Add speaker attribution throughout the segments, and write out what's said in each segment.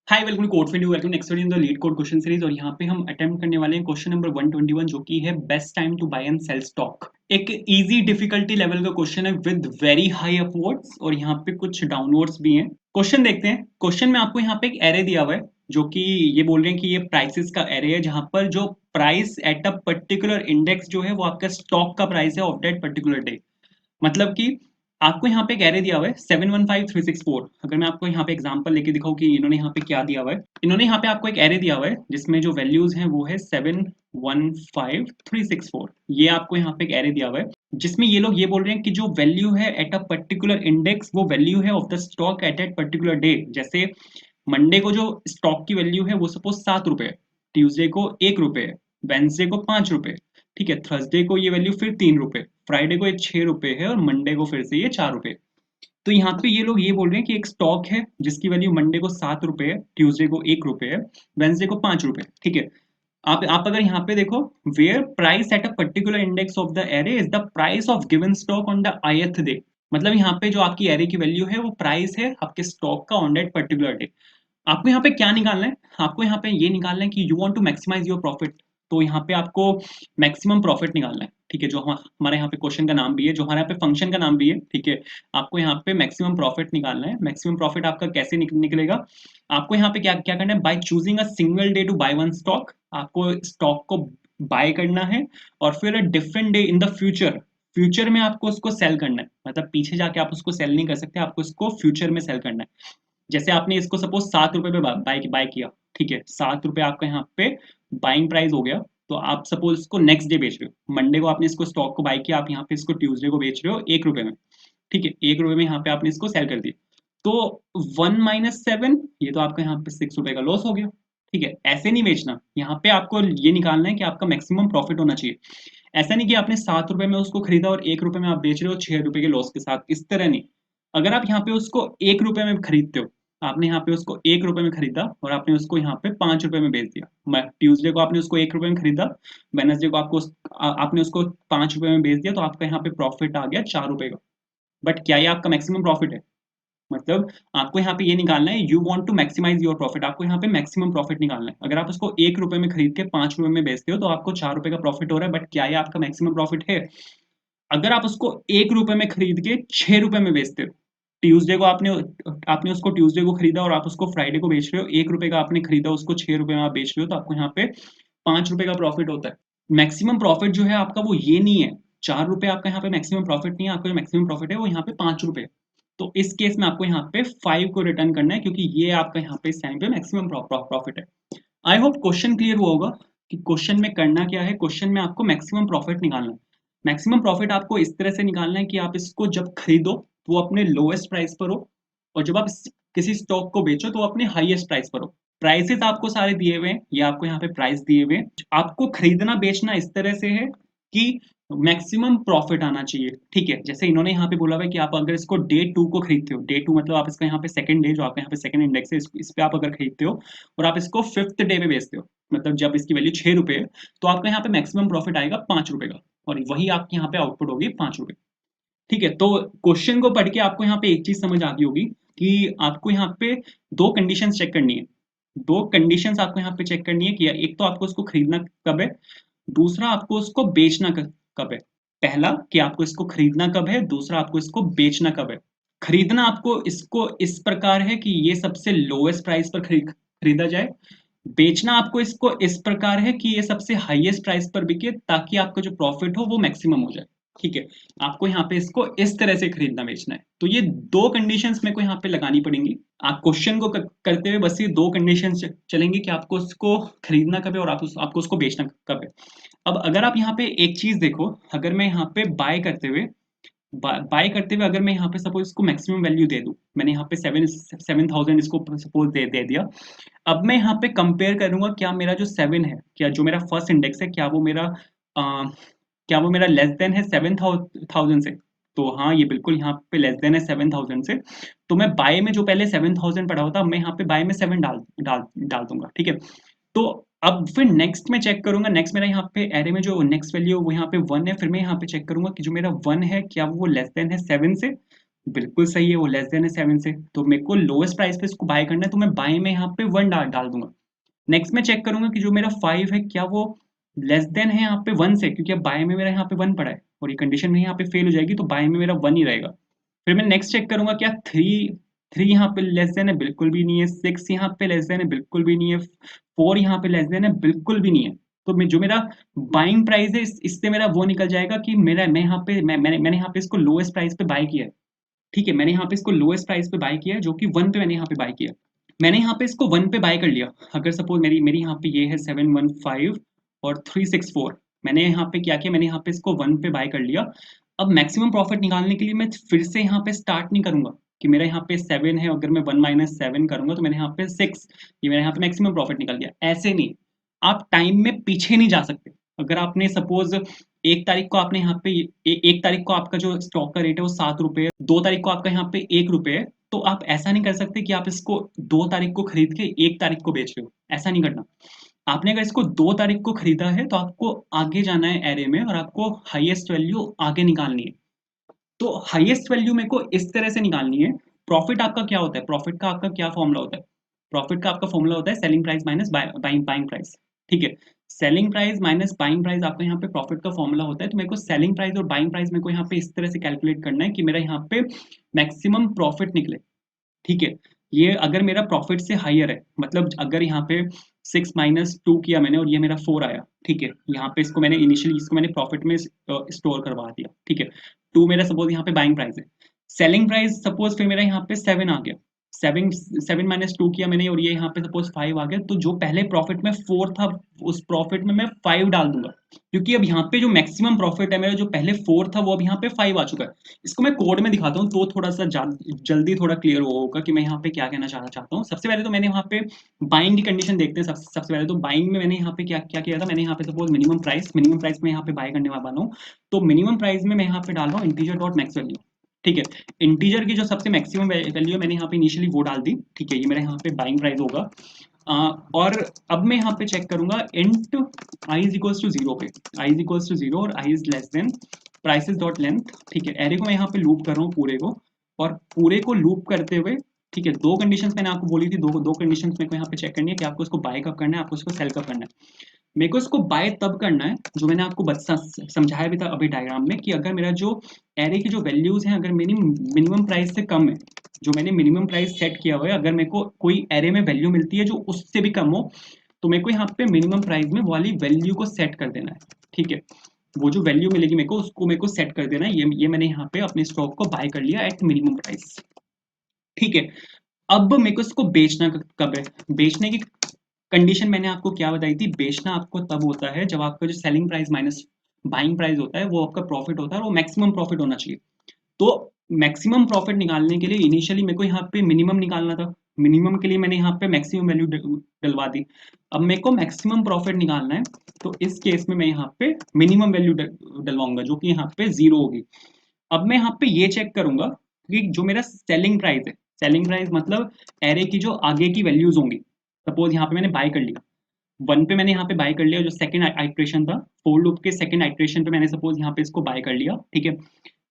Speaker 1: Hi welcome to code field welcome next in the LeetCode question series और यहाँ पे हम attempt करने वाले हैं क्वेश्चन नंबर 121 जो कि है best time to buy and sell stock. एक इजी डिफिकल्टी लेवल का क्वेश्चन है विद वेरी हाई अपवर्ड्स और यहाँ पे कुछ डाउनवर्ड्स भी हैं। क्वेश्चन देखते हैं। क्वेश्चन में आपको यहाँ पे एक एरे दिया हुआ है जो कि ये बोल रहे हैं कि ये प्राइसेस का एरे है जहां पर जो price at a particular index जो है वो आपका स्टॉक का प्राइस है ऑफ दैट पर्टिकुलर डे। मतलब कि आपको यहाँ पे एक एरे दिया हुआ है 715364। अगर मैं आपको यहाँ पे एग्जांपल लेके दिखाऊं कि इन्होंने यहाँ पे क्या दिया हुआ है, इन्होंने यहाँ पे आपको एक एरे दिया हुआ है जिसमें जो वैल्यूज हैं वो है 715364। ये आपको यहाँ पे एक एरे दिया हुआ है जिसमें ये लोग ये बोल रहे हैं कि जो वैल्यू है एट अ पर्टिकुलर इंडेक्स वो वैल्यू है of the stock at at particular day. जैसे मंडे को जो स्टॉक की वैल्यू है वो सपोज 7 रुपए है, ट्यूसडे को 1 रुपए है, वेंसडे को 5 रुपए, ठीक है, थर्सडे को ये वैल्यू फिर 3 रुपए, फ्राइडे को ये 6 रुपए है और मंडे को फिर से ये 4 रुपए। तो यहाँ पे ये लोग ये बोल रहे हैं कि एक स्टॉक है जिसकी वैल्यू मंडे को 7 रुपए है, ट्यूसडे को 1 रुपए है, वेंसडे को 5 रुपए, ठीक है। आप अगर यहाँ पे देखो, where price at a particular index of the array is the price of given stock on the ith day. मतलब यहाँ पे जो आपकी एरे की वैल्यू है वो प्राइस है आपके स्टॉक का ऑन दैट पर्टिकुलर डे। आपको यहाँ पे क्या निकालना है? आपको यहाँ पे ये निकालना है कि you want to maximise your profit. तो यहाँ पे आपको मैक्सिमम प्रॉफिट निकालना है, ठीक है, जो हमारे यहाँ पे क्वेश्चन का नाम भी है, जो हमारे यहाँ पे फंक्शन का नाम भी है, ठीक है। आपको यहाँ पे मैक्सिमम प्रॉफिट निकालना है। मैक्सिमम प्रॉफिट आपका कैसे निकलेगा? आपको यहाँ पे क्या क्या करना है? By choosing a single day to buy one stock, आपको स्टॉक को बाय करना है और फिर a different day in the future, future में आपको उसको सेल करना है। मतलब पीछे जाके आप उसको सेल नहीं कर सकते, आपको इसको फ्यूचर में सेल करना है। जैसे आपने इसको सपोज 7 रुपए पे बाय बाय किया, ठीक है, 7 रुपए आपका यहाँ पे बाइंग प्राइस हो गया। तो आप सपोज इसको नेक्स्ट डे बेच रहे हो, मंडे को आपने इसको स्टॉक को बाय किया, आप यहाँ पे इसको ट्यूसडे को बेच रहे हो 1 रुपए में, ठीक है, 1 रुपए में यहाँ पे आपने इसको सेल कर दिया। तो 1 - 7, ये तो आपका यहाँ पे 6 रुपए का लॉस हो गया, ठीक है। ऐसे नहीं बेचना, यहाँ पे आपको ये निकालना है कि आपका मैक्सिमम प्रॉफिट होना चाहिए। ऐसा नहीं कि आपने 7 रुपए में उसको खरीदा और 1 रुपए में आप बेच रहे हो 6 रुपए के लॉस के साथ, इस तरह नहीं। अगर आप यहाँ पे उसको 1 रुपए में खरीदते हो, आपने यहाँ पे उसको 1 रुपए में खरीदा और आपने उसको यहाँ पे 5 रुपए में बेच दिया। ट्यूसडे को आपने उसको 1 रुपए में खरीदा, वेनसडे को आपने उसको 5 रुपए में बेच दिया, तो आपका यहाँ पे प्रॉफिट आ गया 4 रुपए का। बट क्या ये आपका मैक्सिमम प्रॉफिट है? मतलब आपको यहाँ पे ये निकालना है, you want to maximise your profit. आपको यहाँ पे मैक्सिमम प्रॉफिट निकालना है। अगर आप उसको 1 रुपए में खरीद के 5 रुपए में बेचते हो तो आपको 4 रुपए का प्रॉफिट हो रहा है, बट क्या ये आपका मैक्सिमम प्रॉफिट है? अगर आप उसको 1 रुपए में खरीद के 6 रुपए में बेचते हो, ट्यूसडे को आपने आपने उसको ट्यूसडे को खरीदा और आप उसको फ्राइडे को बेच रहे हो, 1 रुपए का आपने खरीदा, उसको 6 रुपए में आप बेच रहे हो, तो आपको यहाँ पे 5 रुपए का प्रॉफिट होता है। मैक्सिमम प्रॉफिट जो है आपका वो ये नहीं है, 4 रुपए आपका यहाँ पे मैक्सिमम प्रॉफिट नहीं है, आपका जो मैक्सिमम प्रॉफिट है वो यहाँ पे 5 रुपए। तो इस केस में आपको यहाँ पे 5 को रिटर्न करना है क्योंकि ये आपका यहाँ पे इस टाइम पे मैक्सिमम प्रॉफिट है। आई होप क्वेश्चन क्लियर हुआ होगा कि क्वेश्चन में करना क्या है। क्वेश्चन में आपको मैक्सिमम प्रॉफिट निकालना है। मैक्सिमम प्रॉफिट आपको इस तरह से निकालना है कि आप इसको जब खरीदो तो वो अपने लोएस्ट प्राइस पर हो, और जब आप किसी स्टॉक को बेचो तो अपने हाईएस्ट प्राइस पर हो। प्राइसेस आपको सारे दिए हुए हैं, ये आपको यहाँ पे प्राइस दिए हुए हैं। आपको खरीदना बेचना इस तरह से है कि मैक्सिमम प्रॉफिट आना चाहिए, ठीक है। जैसे इन्होंने यहाँ पे बोला हुआ है कि आप अगर इसको डे 2 को खरीदते हो, डे 2 मतलब आप इसका यहाँ पे सेकंड डे, जो आपका यहाँ पे सेकंड इंडेक्स है, इस पे आप अगर खरीदते हो और आप इसको 5th डे पे बेचते हो, मतलब जब इसकी वैल्यू 6 रुपए है, तो आपका यहाँ पे मैक्सिमम प्रॉफिट आएगा 5 रुपए का, और वही आपकी यहाँ पे आउटपुट होगी 5 रुपए, ठीक है। तो क्वेश्चन को पढ़ के आपको यहाँ पे एक चीज समझ आ गई होगी कि आपको यहाँ पे दो कंडीशंस चेक करनी है। दो कंडीशंस आपको यहाँ पे चेक करनी है कि एक तो आपको उसको खरीदना कब है, दूसरा आपको उसको बेचना कब है। पहला कि आपको इसको खरीदना कब है, दूसरा आपको इसको बेचना कब है। खरीदना आपको इसको इस प्रकार है कि ये सबसे लोएस्ट प्राइस पर खरीदा जाए। बेचना आपको इसको इस प्रकार है कि ये सबसे हाईएस्ट प्राइस पर बिके ताकि आपका जो प्रॉफिट हो वो मैक्सिमम हो जाए, ठीक है। आपको यहाँ पे इसको इस तरह से खरीदना बेचना है। तो ये दो कंडीशंस मेरे को यहाँ पे लगानी पड़ेंगी। आप क्वेश्चन को करते हुए बस ये दो कंडीशंस चलेंगी कि आपको उसको खरीदना कब है और आपको उसको बेचना कब है। अब अगर आप यहाँ पे एक चीज देखो, अगर मैं यहाँ पे बाय करते हुए अगर मैं यहाँ पे सपोज इसको मैक्सिमम वैल्यू दे दूं, मैंने यहाँ पे 7,000 इसको सपोज दे दिया। अब मैं यहाँ पे कंपेयर करूंगा क्या मेरा जो 7 है, क्या जो मेरा फर्स्ट इंडेक्स है, क्या वो मेरा लेस देन है 7,000 से। तो हाँ, ये बिल्कुल यहाँ पे लेस देन है 7,000 से। तो मैं बाय में जो पहले 7,000 पड़ा होता, मैं यहाँ पे बाय में 7 डाल दूंगा, ठीक है। तो अब फिर नेक्स्ट में चेक करूंगा, नेक्स्ट मेरा यहाँ पे एरे में जो नेक्स्ट वैल्यू है वो यहाँ पे 1 है, फिर मैं यहाँ पे चेक करूंगा कि जो मेरा 1 है क्या वो लेस देन है 7 से। बिल्कुल सही है, वो लेस देन है 7 से, तो मेरे को लोएस्ट प्राइस पे इसको बाय करना है, तो मैं बाय में यहाँ पे 1 डाल दूंगा। नेक्स्ट मैं चेक करूंगा कि जो मेरा 5 है क्या वो लेस देन है यहाँ पे 1 से, क्योंकि अब बाय में मेरा यहाँ पे 1 पड़ा है और ये कंडीशन में यहाँ पे फेल हो जाएगी, तो बाय में मेरा 1 ही रहेगा। फिर मैं नेक्स्ट चेक करूंगा क्या 3 यहाँ पे लेस देन है, बिल्कुल भी नहीं है। 6 यहाँ पे लेस देन है, बिल्कुल भी नहीं है। 4 यहाँ पे लेस देन है, बिल्कुल भी नहीं है। तो मैं जो मेरा बाइंग प्राइस है इससे मेरा वो निकल जाएगा कि मेरा मैं यहाँ पे मैंने यहाँ पे इसको लोएस्ट प्राइस पे बाय किया है। ठीक है, मैंने यहाँ पे इसको लोएस्ट प्राइस पे बाय किया है, जो कि 1 पे मैंने यहाँ पे बाय किया। मैंने यहाँ पे इसको 1 पे बाय कर लिया। अगर सपोज मेरी मेरी यहाँ पे ये है 715 और 364, मैंने यहाँ पे क्या किया, मैंने यहाँ पे इसको 1 पे बाय कर लिया। अब मैक्सिमम प्रॉफिट निकालने के लिए मैं फिर से यहाँ पे स्टार्ट नहीं करूंगा कि मेरा यहाँ पे 7 है, अगर मैं 1 माइनस 7 करूंगा तो मैंने यहाँ पे 6, ये मेरा यहाँ पे मैक्सिमम प्रॉफिट निकल गया। ऐसे नहीं, आप टाइम में पीछे नहीं जा सकते। अगर आपने सपोज 1 तारीख को आपने यहाँ पे 1 तारीख को आपका जो स्टॉक का रेट है वो 7 रुपए है, 2 तारीख को आपका यहाँ पे 1 रुपए है, तो आप ऐसा नहीं कर सकते कि आप इसको 2 तारीख को खरीद के 1 तारीख को बेच रहे हो। ऐसा नहीं करना। आपने अगर इसको 2 तारीख को खरीदा है तो आपको आगे जाना है एरे में और आपको हाईएस्ट वैल्यू आगे निकालनी है। तो हाईएस्ट वैल्यू मेरे को इस तरह से निकालनी है। प्रॉफिट आपका क्या होता है, प्रॉफिट का आपका क्या फॉर्मूला होता है? प्रॉफिट का आपका फॉर्मूला होता है selling price minus buying price. ठीक है, selling price minus buying price आपका यहाँ पे प्रॉफिट का फॉर्मूला होता है। तो मेरे को सेलिंग प्राइस और बाइंग प्राइस मेरे को यहाँ पे इस तरह से कैलकुलेट करना है कि मेरा यहाँ पे मैक्सिमम प्रॉफिट निकले। ठीक है, ये अगर मेरा प्रॉफिट से हाइयर है, मतलब अगर यहाँ पे 6 माइनस 2 किया मैंने और ये मेरा 4 आया। ठीक है, यहाँ पे इसको मैंने इनिशियली इसको मैंने प्रॉफिट में स्टोर करवा दिया। ठीक है, 2 मेरा सपोज यहाँ पे बाइंग प्राइस है। सेलिंग प्राइस सपोज फिर मेरा यहाँ पे 7 आ गया। 7 माइनस 2 किया मैंने और ये यहाँ पे सपोज 5 आ गया, तो जो पहले प्रॉफिट में 4 था उस प्रॉफिट में मैं 5 डाल दूंगा, क्योंकि अब यहाँ पे जो मैक्सिमम प्रॉफिट है मेरा, जो पहले 4 था वो अब यहाँ पे 5 आ चुका है। इसको मैं कोड में दिखाता हूँ तो थोड़ा सा जल्दी थोड़ा क्लियर होगा कि मैं यहाँ पे क्या कहना चाहता हूँ। सबसे पहले तो मैंने वहाँ पे बाइंग की कंडीशन देखते हैं। सबसे पहले तो बाइंग में मैंने यहाँ पे क्या क्या किया था, मैंने यहाँ पे सपोज मिनिमम प्राइस में यहाँ पे बाय करने वाला हूँ। तो मिनिमम प्राइस में मैं यहाँ पे डाल रहा हूँ इंटीजर डॉट मैक्स वैल्यू। ठीक है, इंटीजर की जो सबसे मैक्सिमम वैल्यू है मैंने यहाँ पे इनिशियली वो डाल दी। ठीक है, ये मेरा यहाँ पे बाइंग प्राइस होगा। और अब मैं यहाँ पे चेक करूंगा int I is equals to zero पे, I is equals to zero और I is less than prices dot length. ठीक है, एरे को मैं यहाँ पे लूप कर रहा हूँ पूरे को, और पूरे को लूप करते हुए, ठीक है, दो कंडीशंस मैंने आपको बोली थी, दो कंडीशंस मेरे को यहाँ पे चेक करनी है कि आपको इसको बाय कब करना है, आपको इसको सेल कब करना है। मेरे को इसको बाय तब करना है, जो मैंने आपको समझाया भी था अभी डायग्राम में, कि अगर मेरा जो एरे की जो वैल्यूज हैं अगर मिनिमम प्राइस से कम है, जो मैंने मिनिमम प्राइस सेट किया हुआ है, अगर मेरे को कोई एरे में वैल्यू मिलती है जो उससे भी कम हो, तो मेरे को यहाँ पे मिनिमम प्राइस में वाली वैल्यू को सेट कर देना है। ठीक है, वो जो वैल्यू मिलेगी मेरे को उसको मेरे को सेट कर देना है। ये मैंने यहाँ पे अपने स्टॉक को बाय कर लिया एट मिनिमम प्राइस। ठीक है, अब मेरे को इसको बेचना कब है? बेचने की कंडीशन मैंने आपको क्या बताई थी, बेचना आपको तब होता है जब आपका जो selling price minus buying price होता है वो आपका प्रॉफिट होता है और वो मैक्सिमम प्रॉफिट होना चाहिए। तो मैक्सिमम प्रॉफिट निकालने के लिए इनिशियली मेरे को यहाँ पे मिनिमम निकालना था, मिनिमम के लिए मैंने यहाँ पे मैक्सिमम वैल्यू डलवा दी। अब मेरे को मैक्सिमम प्रॉफिट निकालना है, तो इस केस में मैं यहाँ पे मिनिमम वैल्यू डलवाऊंगा जो कि यहाँ पे 0 होगी। अब मैं यहाँ पे ये चेक करूंगा कि जो मेरा सेलिंग प्राइस है, सेलिंग प्राइस मतलब एरे की जो आगे की वैल्यूज होंगी, सपोज यहाँ पे मैंने बाय कर लिया 1 पे, मैंने यहाँ पे बाय कर लिया, जो सेकंड आइट्रेशन था फोर लूप के सेकंड आइट्रेशन पे मैंने सपोज यहाँ पे इसको बाय कर लिया। ठीक है,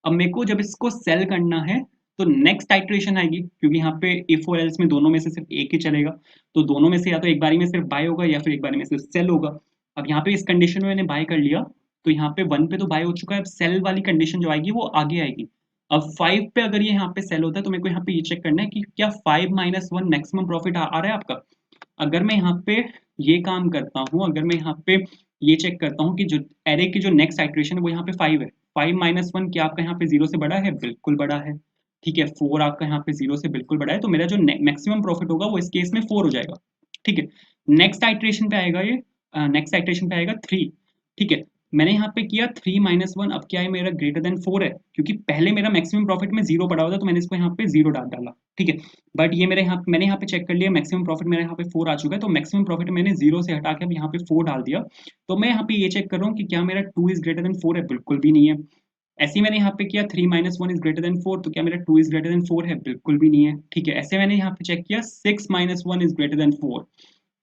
Speaker 1: अब मेरे को जब इसको सेल करना है तो नेक्स्ट आइट्रेशन आएगी, क्योंकि यहाँ पे इफ और एल्स में दोनों में से सिर्फ एक ही चलेगा, तो दोनों में से या तो एक बारी में सिर्फ बाय होगा या फिर एक बारी में सिर्फ सेल होगा। अब यहाँ पे इस कंडीशन में मैंने बाय कर लिया, तो यहाँ पे 1 पे तो बाय हो चुका है, अब सेल वाली कंडीशन जो आएगी वो आगे आएगी। अब 5 पे अगर ये यहाँ पे सेल होता है तो मेरे को यहाँ पे ये चेक करना है कि क्या 5 माइनस 1 मैक्सिमम प्रॉफिट आ रहा है आपका। अगर मैं यहाँ पे ये काम करता हूँ, अगर मैं यहाँ पे ये चेक करता हूँ कि जो एरे की जो नेक्स्ट आइट्रेशन है वो यहाँ पे 5 है, 5 माइनस 1 क्या आपका यहाँ पे 0 से बड़ा है? बिल्कुल बड़ा है। ठीक है, 4 आपका यहाँ पे 0 से बिल्कुल बड़ा है, तो मेरा जो मैक्सिमम प्रॉफिट होगा वो इस केस में 4 हो जाएगा। ठीक है, नेक्स्ट आइट्रेशन पे आएगा ये, नेक्स्ट आइट्रेशन पे आएगा 3। ठीक है, मैंने यहाँ पे किया 3 माइनस 1, अब क्या है मेरा ग्रेटर देन 4 है, क्योंकि पहले मेरा मैक्सिमम प्रॉफिट में 0 पड़ा हुआ था तो मैंने इसको यहाँ पे 0 डाला। ठीक है, बट ये मैंने यहाँ पे चेक कर लिया मैक्सिमम प्रॉफिट मेरा यहाँ पे 4 आ चुका है, तो मैक्सिमम प्रॉफिट मैंने 0 से हटा के अब यहाँ पे 4 डाल दिया। तो मैं यहाँ पे ये चेक कर रहा हूँ कि क्या मेरा 2 इज ग्रेटर देन 4 है? बिल्कुल भी नहीं है। ऐसे ही मैंने यहाँ पे किया 3 माइनस 1 इज ग्रेटर देन 4, तो क्या मेरा 2 इज ग्रेटर देन 4 है? बिल्कुल भी नहीं है। ठीक है, ऐसे मैंने यहाँ पे चेक किया 6 माइनस 1 इज ग्रेटर देन 4,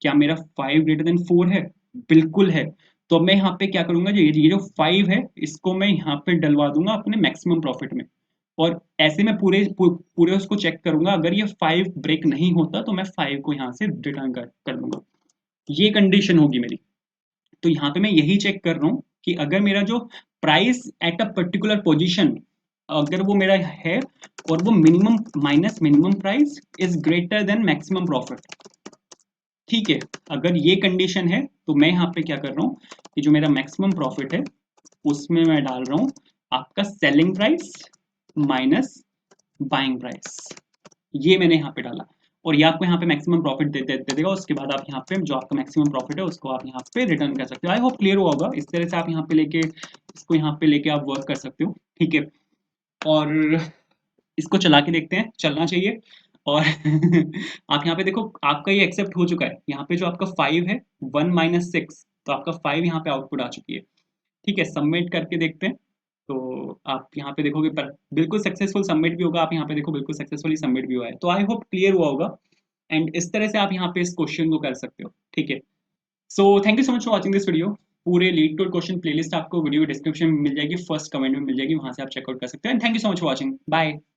Speaker 1: क्या मेरा 5 ग्रेटर देन 4 है? बिल्कुल है। तो अब मैं यहाँ पे क्या करूंगा, ये जो 5 है इसको मैं यहाँ पे डलवा दूंगा अपने मैक्सिमम प्रॉफिट में। और ऐसे में पूरे उसको चेक करूंगा, अगर ये 5 ब्रेक नहीं होता तो मैं 5 को यहाँ से रिटर्न कर दूंगा। ये कंडीशन होगी मेरी। तो यहाँ पे मैं यही चेक कर रहा हूँ कि अगर मेरा जो price at a particular position अगर वो मेरा है और वो minimum minus minimum price is greater than maximum profit, ठीक है। अगर ये कंडीशन है तो मैं यहाँ पे क्या कर रहा हूँ कि जो मेरा मैक्सिमम प्रॉफिट है उसमें मैं डाल रहा हूँ आपका selling price minus buying price. ये मैंने यहाँ पे डाला और ये आपको यहाँ पे मैक्सिमम प्रॉफिट दे देगा। उसके बाद आप यहाँ पे जो आपका मैक्सिमम प्रॉफिट है उसको आप यहाँ पे रिटर्न कर सकते हो। आई होप क्लियर हुआ होगा। इस तरह से आप यहाँ पे लेके इसको यहाँ पे लेके आप वर्क कर सकते हो, ठीक है। और इसको चला के देखते हैं, चलना चाहिए। और आप यहाँ पे देखो आपका ये एक्सेप्ट हो चुका है। यहाँ पे जो आपका 5 है 1 - 6, तो आपका 5 यहाँ पे आउटपुट आ चुकी है, ठीक है। सबमिट करके देखते हैं तो आप यहाँ पे देखोगे पर बिल्कुल सक्सेसफुल सबमिट भी होगा। आप यहाँ पे देखो बिल्कुल सक्सेसफुली सबमिट भी हुआ है। तो आई होप क्लियर हुआ होगा। एंड इस तरह से आप यहाँ पे इस क्वेश्चन को कर सकते हो, ठीक है। So thank you so much for watching this video. पूरे लीड टू क्वेश्चन प्लेलिस्ट आपको वीडियो डिस्क्रिप्शन में मिल जाएगी, फर्स्ट कमेंट में मिल जाएगी, वहां से आप चेकआउट कर सकते हो। And thank you so much for watching, bye.